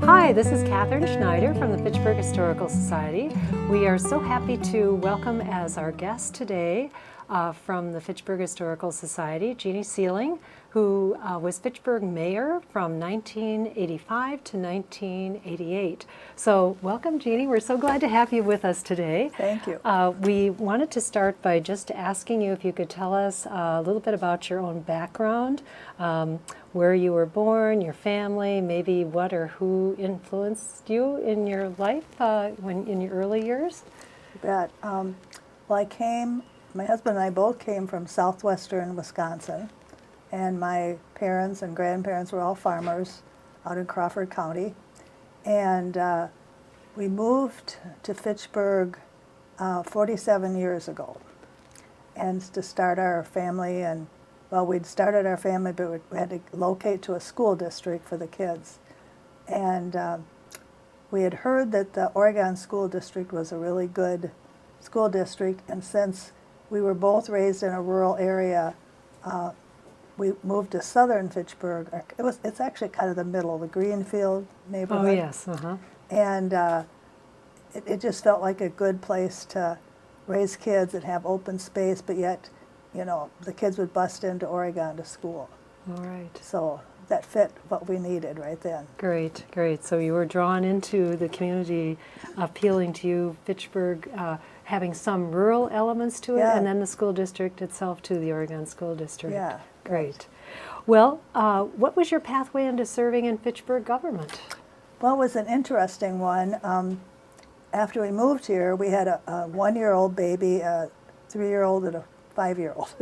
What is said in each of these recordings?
Hi, this is Catherine Schneider from the Fitchburg Historical Society. We are so happy to welcome as our guest today from the Fitchburg Historical Society, Jeanie Sieling, who was Fitchburg mayor from 1985 to 1988. So welcome, Jeanie. We're so glad to have you with us today. Thank you. We wanted to start by just asking you if you could tell us a little bit about your own background, where you were born, your family, maybe what or who influenced you in your life in your early years. You bet. Well, my husband and I both came from southwestern Wisconsin, and my parents and grandparents were all farmers out in Crawford County. And we moved to Fitchburg 47 years ago, and to start our family. And well, we'd started our family, but we had to locate to a school district for the kids. And we had heard that the Oregon School District was a really good school district, and since we were both raised in a rural area, we moved to southern Fitchburg. It's actually kind of the middle, the Greenfield neighborhood. Oh, yes. Uh-huh. And it just felt like a good place to raise kids and have open space, but yet, the kids would bust into Oregon to school. All right. So that fit what we needed right then. Great, great. So you were drawn into the community, appealing to you, Fitchburg, having some rural elements to it, Yeah. and then the school district itself to the Oregon School District. Yeah. Great. Well, what was your pathway into serving in Fitchburg government? Well, it was an interesting one. After we moved here, we had a 1-year-old baby, a 3-year-old, and a 5-year-old.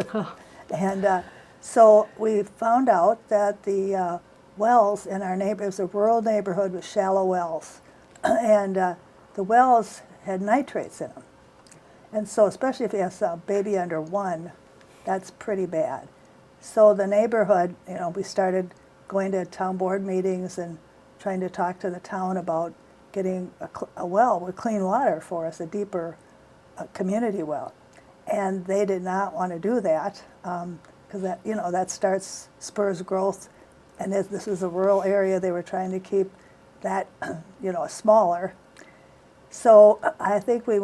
And so we found out that the wells in our neighborhood, it was a rural neighborhood with shallow wells, and the wells had nitrates in them. And so especially if you have a baby under 1, that's pretty bad. So the neighborhood, we started going to town board meetings and trying to talk to the town about getting a well with clean water for us, a deeper community well. And they did not want to do that because that spurs growth. And this is a rural area, they were trying to keep that smaller. So I think we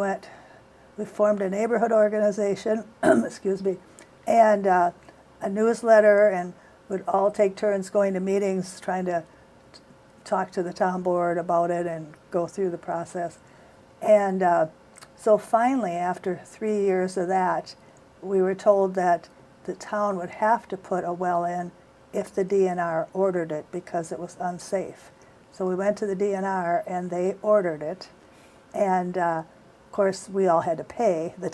formed a neighborhood organization, excuse me, and a newsletter, and would all take turns going to meetings trying to talk to the town board about it and go through the process. And so finally, after 3 years of that, we were told that the town would have to put a well in if the DNR ordered it because it was unsafe. So we went to the DNR and they ordered it. And of course, we all had to pay. The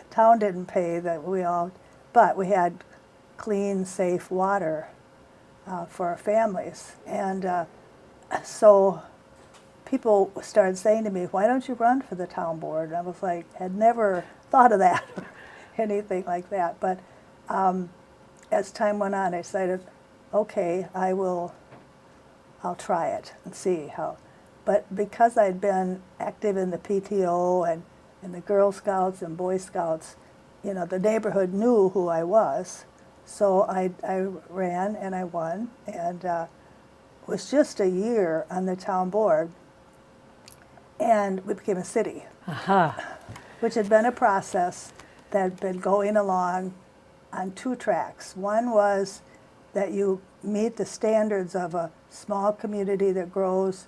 town didn't pay, but we had clean, safe water for our families. And so people started saying to me, "Why don't you run for the town board?" And I was like, had never thought of that, anything like that. But as time went on, I decided, okay, I'll try it and see how. But because I'd been active in the PTO and in the Girl Scouts and Boy Scouts, the neighborhood knew who I was. So I ran and I won, and was just a year on the town board, and we became a city, which had been a process that had been going along on 2 tracks. One was that you meet the standards of a small community that grows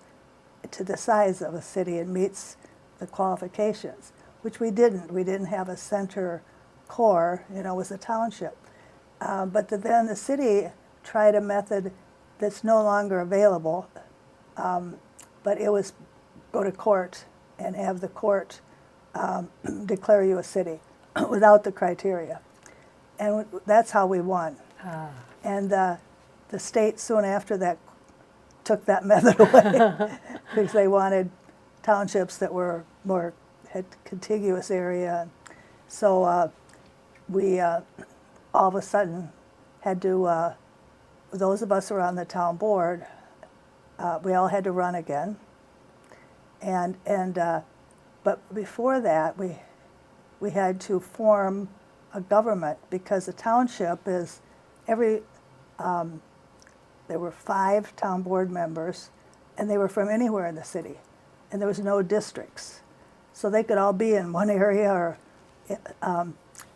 to the size of a city and meets the qualifications, which we didn't. We didn't have a center core, it was a township. But then the city tried a method that's no longer available, but it was go to court and have the court declare you a city without the criteria. And that's how we won. And the state soon after that took that method away because they wanted townships that were had contiguous area. So we all of a sudden had to, those of us who were on the town board, we all had to run again. But before that, we had to form a government because a township is there were 5 town board members and they were from anywhere in the city, and there was no districts. So they could all be in one area, or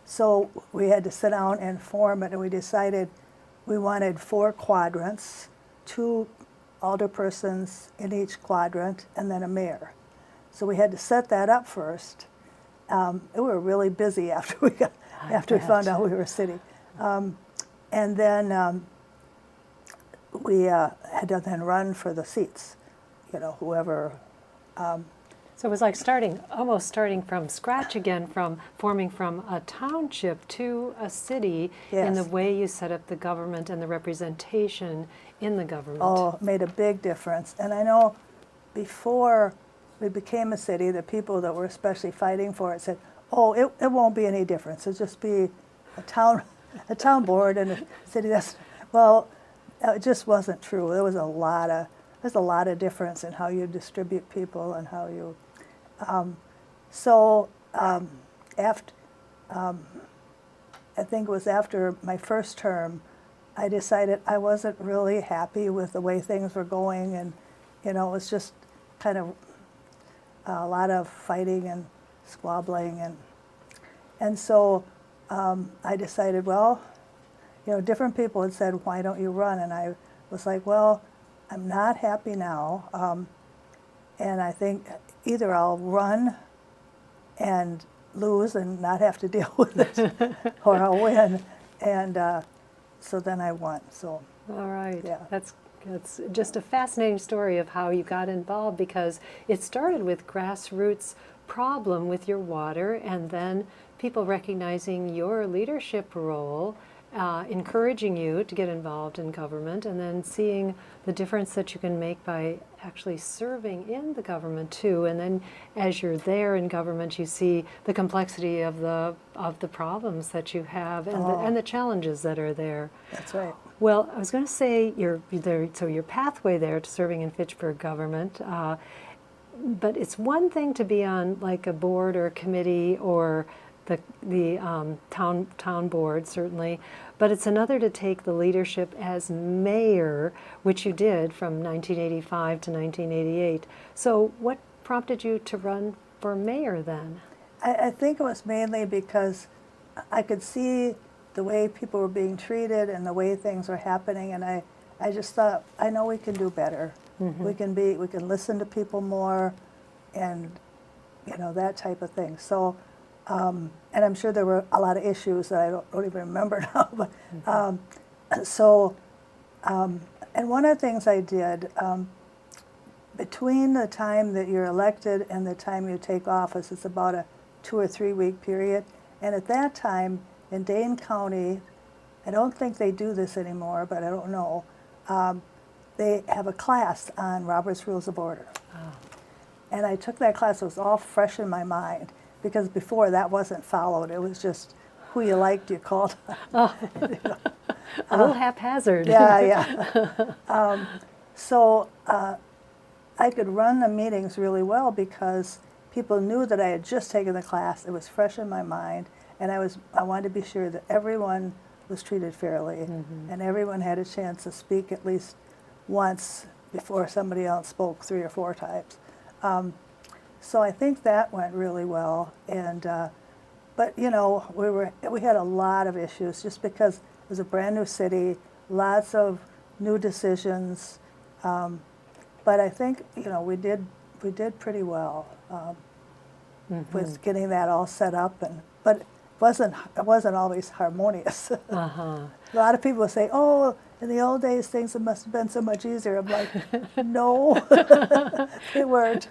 so we had to sit down and form it, and we decided we wanted 4 quadrants, 2 alderpersons in each quadrant, and then a mayor. So we had to set that up first. We were really busy after we found out we were a city, and then we had to then run for the seats. Whoever. So it was like almost starting from scratch again, from forming from a township to a city in the Yes. way you set up the government and the representation in the government. Oh, it made a big difference. And I know before we became a city, the people that were especially fighting for it said, "Oh, it won't be any difference. It'll just be a town board and a city." Well, it just wasn't true. There's a lot of difference in how you distribute people and how you. After, I think it was after my first term, I decided I wasn't really happy with the way things were going, and it was just kind of a lot of fighting and squabbling, and so I decided, well, different people had said, "Why don't you run?" And I was like, well, I'm not happy now, and I think either I'll run and lose and not have to deal with it, or I'll win. And so then I won. So All right. Yeah. That's just a fascinating story of how you got involved, because it started with grassroots problem with your water, and then people recognizing your leadership role, encouraging you to get involved in government, and then seeing the difference that you can make by actually serving in the government too. And then as you're there in government, you see the complexity of the problems that you have, and the challenges that are there. that's right. Well, I was going to say your pathway there to serving in Fitchburg government, but it's one thing to be on like a board or a committee or the town board, certainly, but it's another to take the leadership as mayor, which you did from 1985 to 1988. So what prompted you to run for mayor then? I think it was mainly because I could see the way people were being treated and the way things were happening, and I just thought, I know we can do better. Mm-hmm. We can listen to people more, and that type of thing. So, and I'm sure there were a lot of issues that I don't even remember now. But and one of the things I did between the time that you're elected and the time you take office, it's about a 2 or 3 week period. And at that time in Dane County, I don't think they do this anymore, but I don't know. They have a class on Robert's Rules of Order. Oh. And I took that class. It was all fresh in my mind, because before that wasn't followed. It was just who you liked, you called. Oh. A little haphazard. Yeah. So I could run the meetings really well because people knew that I had just taken the class. It was fresh in my mind, and I wanted to be sure that everyone was treated fairly, Mm-hmm. and everyone had a chance to speak at least once before somebody else spoke 3 or 4 times. So I think that went really well, and but we had a lot of issues just because it was a brand new city, lots of new decisions, but I think we did pretty well with getting that all set up, but it wasn't always harmonious. Uh-huh. A lot of people say, "Oh, in the old days, things must have been so much easier." I'm like, no, they weren't.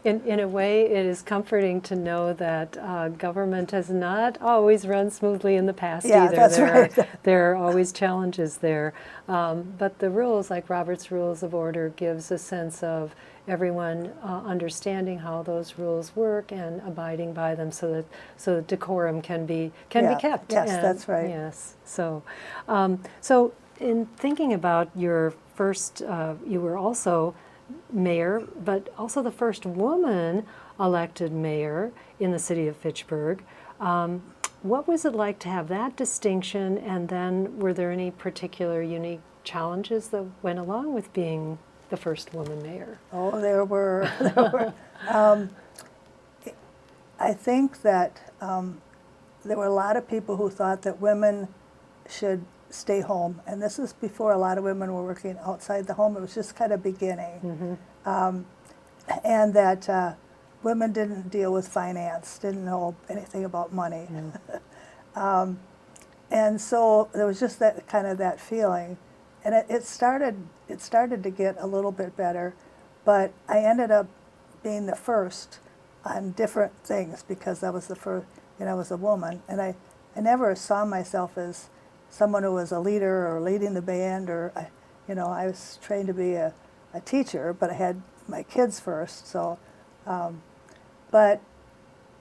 In a way, it is comforting to know that government has not always run smoothly in the past either. That's right. There are always challenges there. But the rules, like Robert's Rules of Order, gives a sense of everyone understanding how those rules work and abiding by them, so that decorum can be kept. Yes, that's right. Yes. So, in thinking about your first, you were also mayor, but also the first woman elected mayor in the city of Fitchburg. What was it like to have that distinction, and then were there any particular unique challenges that went along with being the first woman mayor? Oh, there were. I think that there were a lot of people who thought that women should stay home, and this is before a lot of women were working outside the home. It was just kind of beginning, and that women didn't deal with finance, didn't know anything about money, and so there was just that kind of that feeling, and it started to get a little bit better, but I ended up being the first on different things because I was the first, I was a woman, and I never saw myself as someone who was a leader or leading the band, or I was trained to be a teacher, but I had my kids first. So, but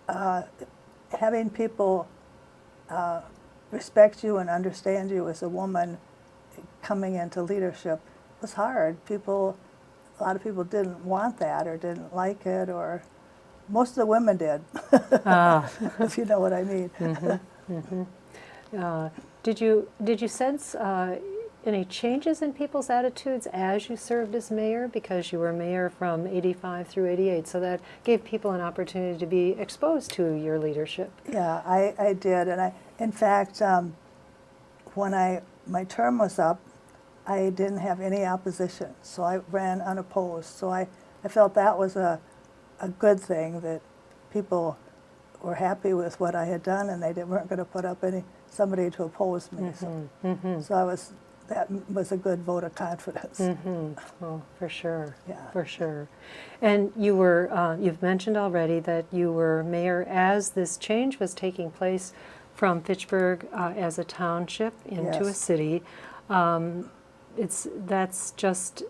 having people respect you and understand you as a woman coming into leadership was hard. A lot of people didn't want that or didn't like it, or most of the women did, if you know what I mean. Did you sense any changes in people's attitudes as you served as mayor? Because you were mayor from 85 through 88, so that gave people an opportunity to be exposed to your leadership. Yeah, I did, and in fact, when my term was up, I didn't have any opposition, so I ran unopposed. So I felt that was a good thing, that people were happy with what I had done, and they weren't going to put up somebody to oppose me. So that was a good vote of confidence. Oh, for sure. Yeah. For sure. And you were, you've mentioned already that you were mayor as this change was taking place from Fitchburg as a township into a Yes. city. That's just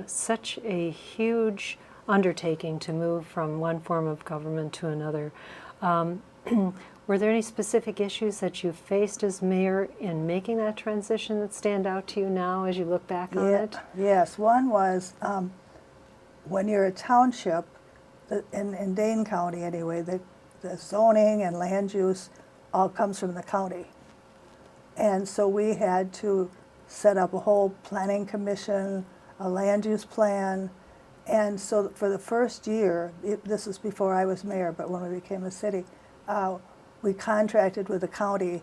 such a huge undertaking to move from one form of government to another. Were there any specific issues that you faced as mayor in making that transition that stand out to you now as you look back on it? Yes, one was when you're a township, in Dane County anyway, the zoning and land use all comes from the county. And so we had to set up a whole planning commission, a land use plan. And so for the first year, this was before I was mayor, but when we became a city, we contracted with the county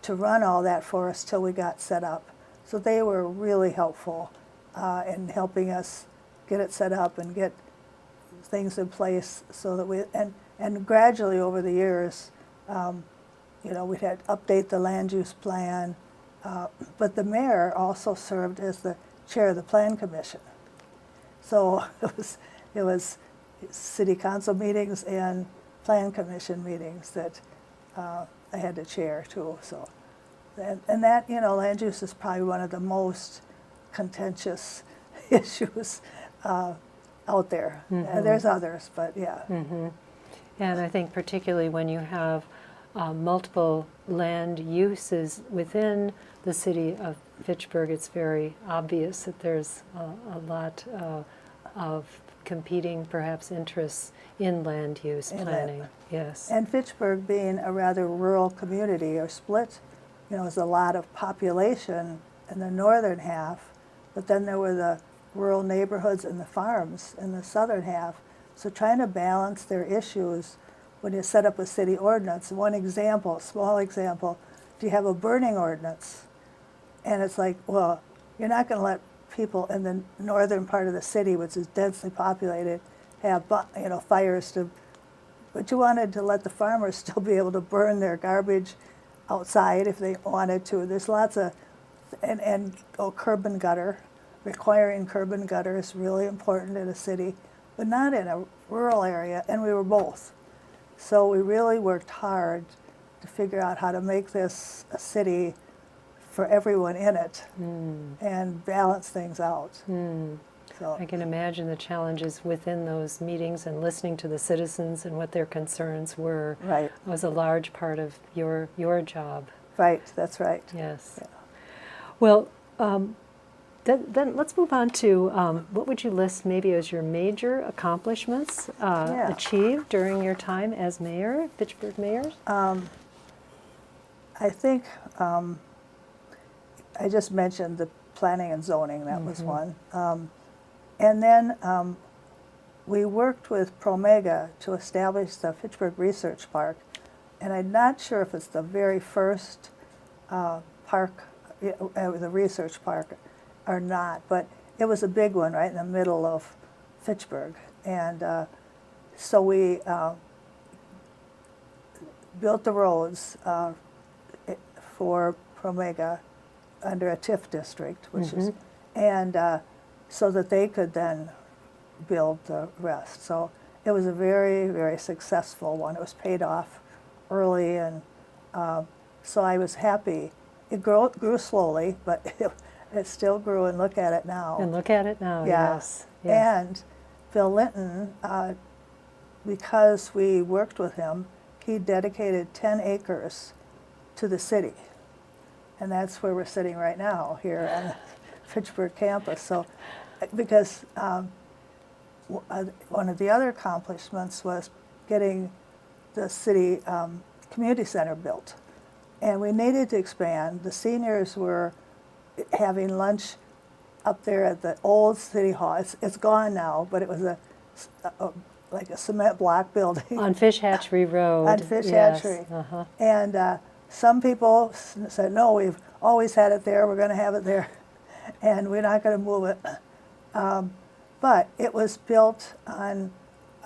to run all that for us till we got set up. So they were really helpful in helping us get it set up and get things in place so that and gradually over the years, we'd had to update the land use plan, but the mayor also served as the chair of the plan commission. So it was city council meetings and plan commission meetings that I had to chair too. So, and that, land use is probably one of the most contentious issues out there. And there's others, but yeah. And I think particularly when you have multiple land uses within the city of Fitchburg, it's very obvious that there's a lot of competing, perhaps, interests in land use planning. Yes. And Fitchburg being a rather rural community or split, there's a lot of population in the northern half, but then there were the rural neighborhoods and the farms in the southern half. So trying to balance their issues when you set up a city ordinance. One example, small example, if you have a burning ordinance, and it's like, well, you're not going to let people in the northern part of the city, which is densely populated, have fires but you wanted to let the farmers still be able to burn their garbage outside if they wanted to. There's lots of, and curb and gutter, requiring curb and gutter is really important in a city, but not in a rural area, and we were both. So we really worked hard to figure out how to make this a city for everyone in it and balance things out. So I can imagine the challenges within those meetings and listening to the citizens and what their concerns were. Right. Was a large part of your job. Right, that's right. Yes. Yeah. Well, then let's move on to what would you list maybe as your major accomplishments achieved during your time as mayor, Fitchburg mayor? I think I just mentioned the planning and zoning, that was one. And then we worked with Promega to establish the Fitchburg Research Park. And I'm not sure if it's the very first park, the research park, or not, but it was a big one right in the middle of Fitchburg. And so we built the roads for Promega under a TIF district, which is, and so that they could then build the rest. So it was a very, very successful one. It was paid off early, and so I was happy. It grew slowly, but it still grew, and look at it now. And look at it now, Yeah. yes. Yes. And Phil Linton, because we worked with him, he dedicated 10 acres to the city. And that's where we're sitting right now, here on the Fitchburg campus. So, because one of the other accomplishments was getting the city community center built. And we needed to expand. The seniors were having lunch up there at the old city hall. It's gone now, but it was like a cement block building. On Fish Hatchery Road. On Fish yes. Hatchery. Uh-huh. And some people said, no, we've always had it there, we're going to have it there, and we're not going to move it. But it was built on,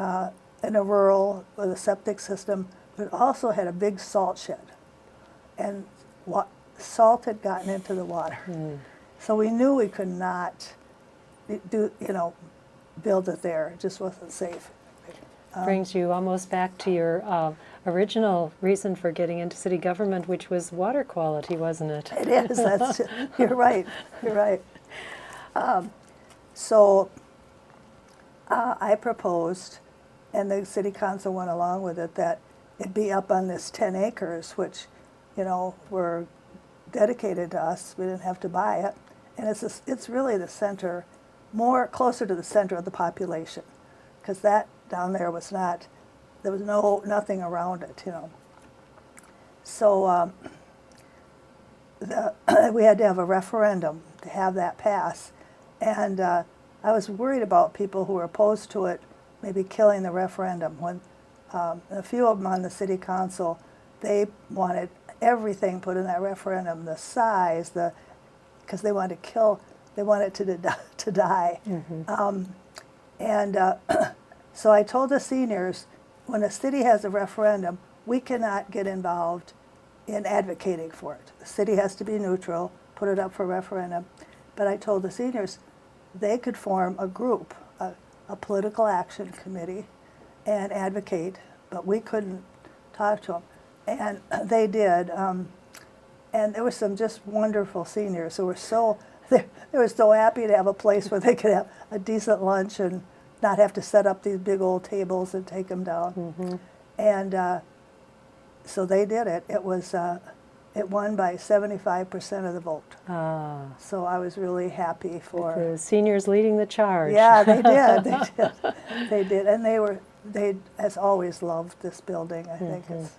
in a rural with a septic system, but it also had a big salt shed. And salt had gotten into the water. So we knew we could not build it there. It just wasn't safe. Brings you almost back to your original reason for getting into city government, which was water quality, wasn't it? It is. You're right. You're right. So I proposed, and the city council went along with it, that it be up on this 10 acres, which, were dedicated to us. We didn't have to buy it, and it's really the center, closer to the center of the population, because that down there was not. There was nothing around it, So we had to have a referendum to have that pass. And I was worried about people who were opposed to it maybe killing the referendum. When a few of them on the city council, they wanted everything put in that referendum, the size, because they wanted it to die. So I told the seniors, when a city has a referendum, we cannot get involved in advocating for it. The city has to be neutral, put it up for referendum. But I told the seniors they could form a group, a political action committee, and advocate, but we couldn't talk to them. And they did. And there were some just wonderful seniors who were they were so happy to have a place where they could have a decent lunch and not have to set up these big old tables and take them down. And so they did it. It won by 75% of the vote. So I was really happy for the seniors leading the charge. Yeah, they did. They did, and they as always loved this building. I think it's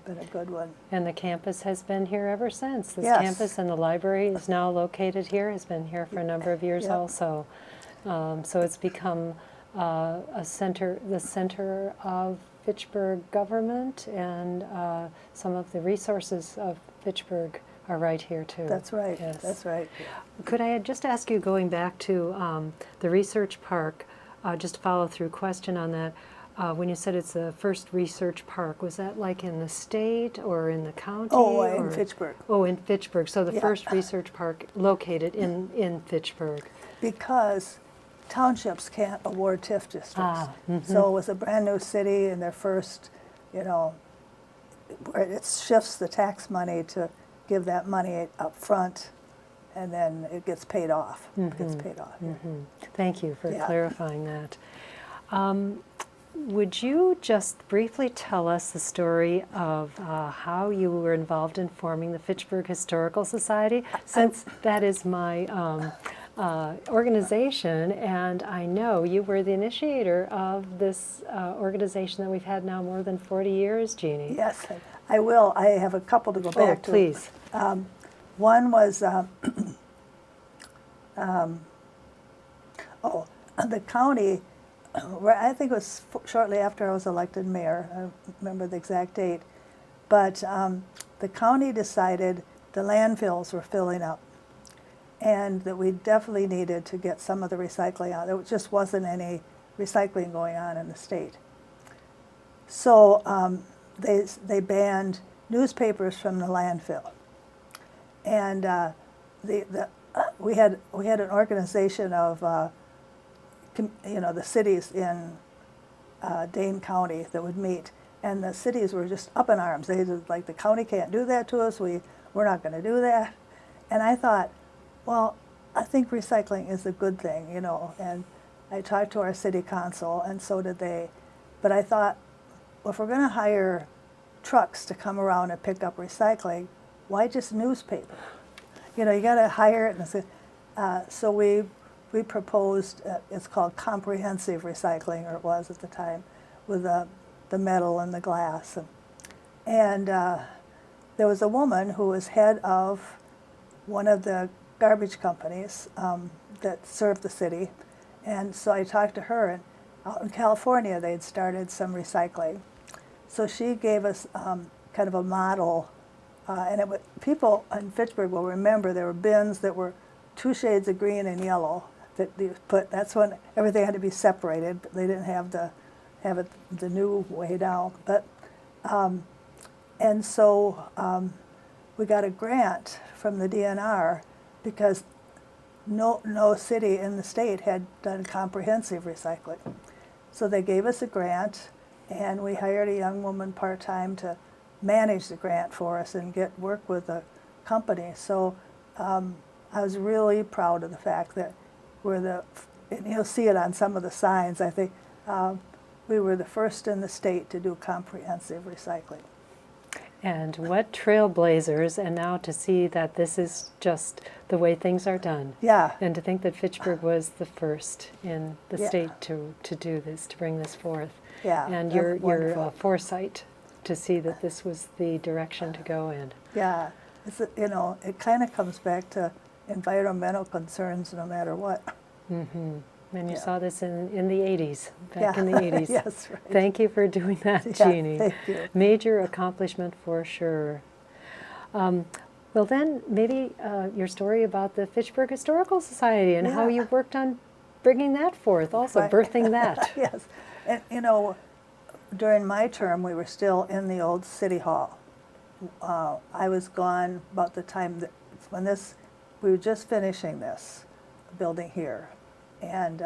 been a good one. And the campus has been here ever since. This Yes. campus and the library is now located here. Has been here for a number of years Yep. also. So it's become the center of Fitchburg government, and some of the resources of Fitchburg are right here too. That's right. Yes. That's right. Could I just ask you, going back to the research park, just a follow-through question on that. When you said it's the first research park, was that like in the state or in the county? Oh, in Fitchburg. Oh, in Fitchburg. So the Yeah. first research park located in Fitchburg. Because townships can't award TIF districts. So it was a brand new city, and their first, it shifts the tax money to give that money up front, and then it gets paid off. It gets paid off. Thank you for Yeah. clarifying that. Would you just briefly tell us the story of how you were involved in forming the Fitchburg Historical Society, since that is my organization, and I know you were the initiator of this organization that we've had now more than 40 years, Jeanie. Yes, I will. I have a couple to go back to. Please. One was, the county, I think it was shortly after I was elected mayor, I don't remember the exact date, but the county decided the landfills were filling up and that we definitely needed to get some of the recycling out. There just wasn't any recycling going on in the state. So they banned newspapers from the landfill. And we had an organization of the cities in Dane County that would meet, and the cities were just up in arms. They just like, the county can't do that to us. We're not going to do that. And I thought, well, I think recycling is a good thing, And I talked to our city council, and so did they. But I thought, well, if we're going to hire trucks to come around and pick up recycling, why just newspaper? You got to hire it. So we proposed, it's called comprehensive recycling, or it was at the time, with the metal and the glass. And there was a woman who was head of one of the garbage companies that served the city. And so I talked to her, and out in California, they'd started some recycling. So she gave us kind of a model, and people in Fitchburg will remember there were bins that were 2 shades of green and yellow that you put. That's when everything had to be separated. But they didn't have the new way down. But and so we got a grant from the DNR because no city in the state had done comprehensive recycling. So they gave us a grant, and we hired a young woman part-time to manage the grant for us and get work with the company. So I was really proud of the fact that and you'll see it on some of the signs, I think, we were the first in the state to do comprehensive recycling. And what trailblazers, and now to see that this is just the way things are done. Yeah. And to think that Fitchburg was the first in the Yeah. state to do this, to bring this forth. Yeah, And that's your wonderful. foresight to see that this was the direction to go in. Yeah, it kind of comes back to environmental concerns no matter what. Mm-hmm. And you Yeah. saw this in the 80s, back Yeah. in the 80s. Yes, right. Thank you for doing that, Yeah, Jeanie. thank you. Major accomplishment for sure. Well then, maybe your story about the Fitchburg Historical Society and how Yeah. you worked on bringing that forth, also Right. birthing that. Yes, and during my term, we were still in the old city hall. I was gone about the time when we were just finishing this building here, and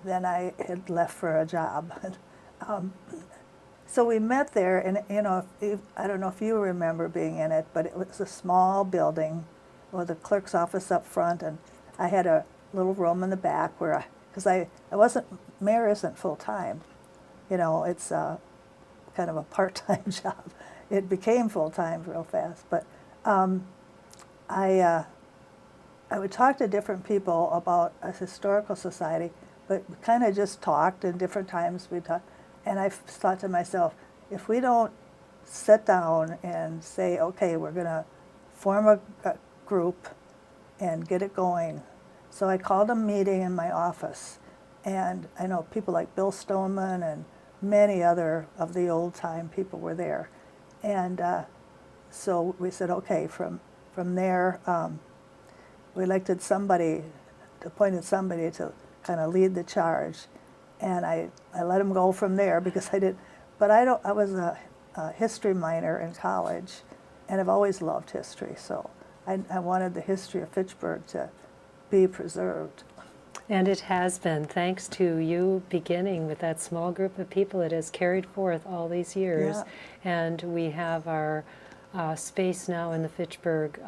then I had left for a job. So we met there, and I don't know if you remember being in it, but it was a small building with a clerk's office up front, and I had a little room in the back because mayor isn't full time, it's kind of a part-time job. It became full-time real fast, but I would talk to different people about a historical society, but we kind of just talked, and different times we talked, and I thought to myself, if we don't sit down and say, okay, we're going to form a group and get it going. So I called a meeting in my office, and I know people like Bill Stoneman and many other of the old-time people were there. And so we said, okay, from there, we appointed somebody to kind of lead the charge. And I let him go from there because I was a history minor in college, and I've always loved history, so I wanted the history of Fitchburg to be preserved. And it has been, thanks to you beginning with that small group of people. It has carried forth all these years. Yeah. And we have our space now in the Fitchburg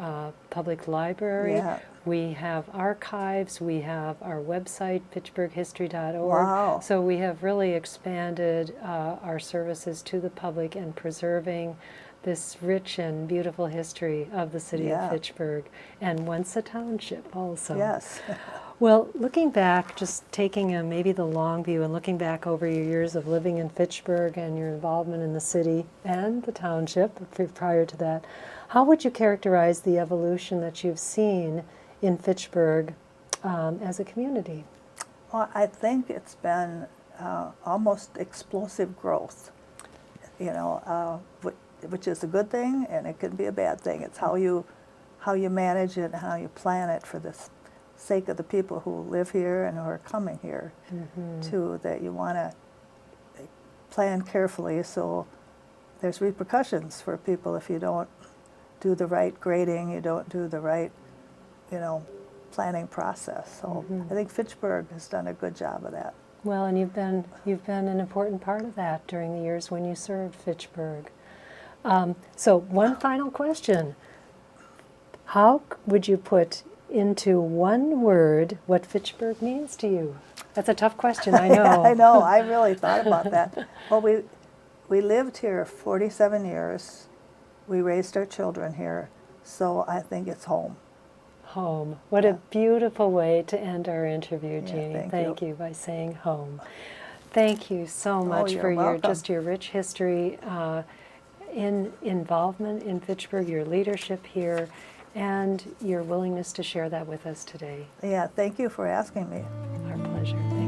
Public Library. Yeah. We have archives. We have our website, fitchburghistory.org. Wow. So we have really expanded our services to the public and preserving this rich and beautiful history of the city Yeah. of Fitchburg, and once a township also. Yes. Well, looking back, just taking maybe the long view and looking back over your years of living in Fitchburg and your involvement in the city and the township prior to that, how would you characterize the evolution that you've seen in Fitchburg as a community? Well, I think it's been almost explosive growth, which is a good thing, and it can be a bad thing. It's how you manage it and how you plan it for the sake of the people who live here and who are coming here, too, that you want to plan carefully so there's repercussions for people if you don't do the right grading, you don't do the right, planning process. So I think Fitchburg has done a good job of that. Well, and you've been an important part of that during the years when you served Fitchburg. So one final question. How would you put into one word what Fitchburg means to you? That's a tough question, I know. I know, I really thought about that. Well, we lived here 47 years. We raised our children here, so I think it's home. Home. What a beautiful way to end our interview, Yeah, Jeanie. thank You by saying home. Thank you so much you're for welcome. your rich history in involvement in Fitchburg, your leadership here, and your willingness to share that with us today. Yeah, thank you for asking me. Our pleasure.